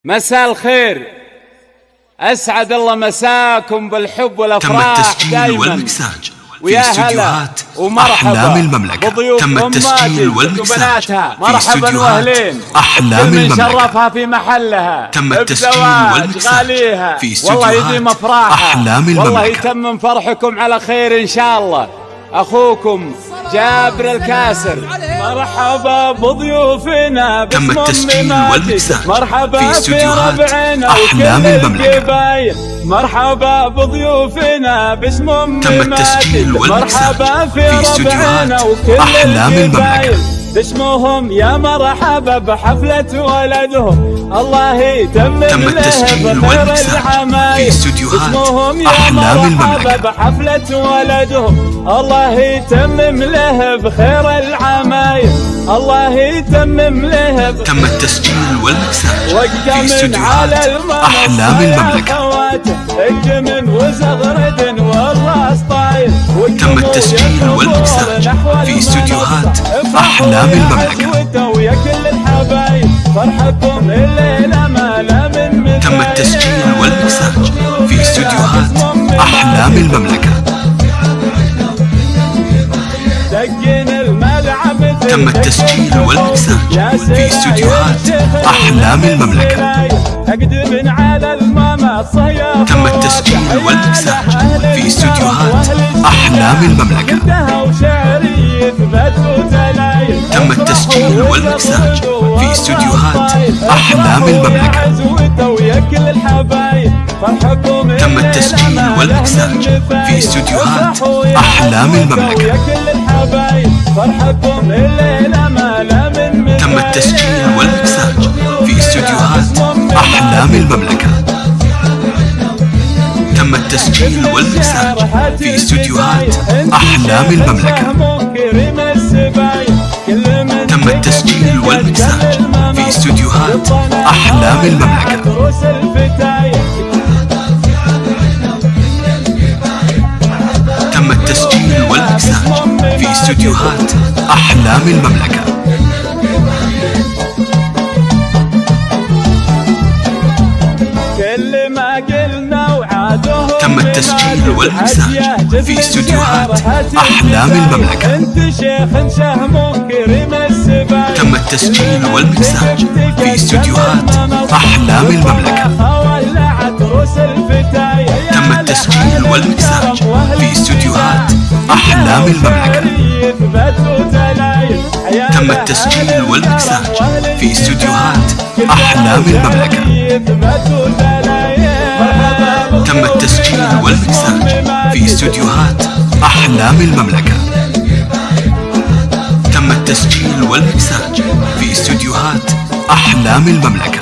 مساء الخير، أسعد الله مساكم بالحب والأفراح. تم التسجيل والمكساج في استديوهات ومرحبا أحلام المملكة. تم التسجيل والمكساج في استديوهات أحلام المملكة. شرفها في محلها. تم التسجيل والمكساج في استديوهات أحلام المملكة. والله يتمم فرحكم على خير إن شاء الله. أخوكم جابر الكاسر، مرحبا بضيوفنا. تم التسجيل والمكساج مرحبا في استديوهات أحلام المملكة. مرحبا بضيوفنا باسم أم تم التسجيل والمكساج في استديوهات أحلام المملكة. باسمهم يا مرحبا بحفلة ولدهم، الله يتمم التسجيل والمكساج في استديوهات أحلام المملكة. بحفلة ولدهم، الله يتمم له بخير العمايل، الله يتمم له. تم التسجيل والمكساج في استديوهات أحلام المملكة. الجمن وزغرد والراس طاير. تم التسجيل والمكساج في استديوهات أحلام المملكة. ويا كل الحبايب فرحكم الليلة ما لا من. تم التسجيل والمكساج في استديوهات أحلام المملكة. تم التسجيل والمكساج في استديوهات أحلام المملكة. تم التسجيل والمكساج في استديوهات أحلام المملكة. تم التسجيل والمكساج في استديوهات أحلام المملكة. تم التسجيل والمكساج في استديوهات أحلام المملكة. تم التسجيل والمكساج في استديوهات أحلام المملكة. تم التسجيل والمكساج في استديوهات أحلام المملكة. تم التسجيل والمكساج في استديوهات أحلام المملكة. تم التسجيل والمكساج في استديوهات أحلام المملكة. تم التسجيل والمكساج في استديوهات أحلام المملكة. تم التسجيل والمكساج في استديوهات أحلام المملكة. تم التسجيل والمكساج في استديوهات أحلام المملكة. تم التسجيل والمكساج في استديوهات أحلام المملكة. تم التسجيل والمكساج في استديوهات أحلام المملكة. تم التسجيل والمكساج في استديوهات أحلام المملكة.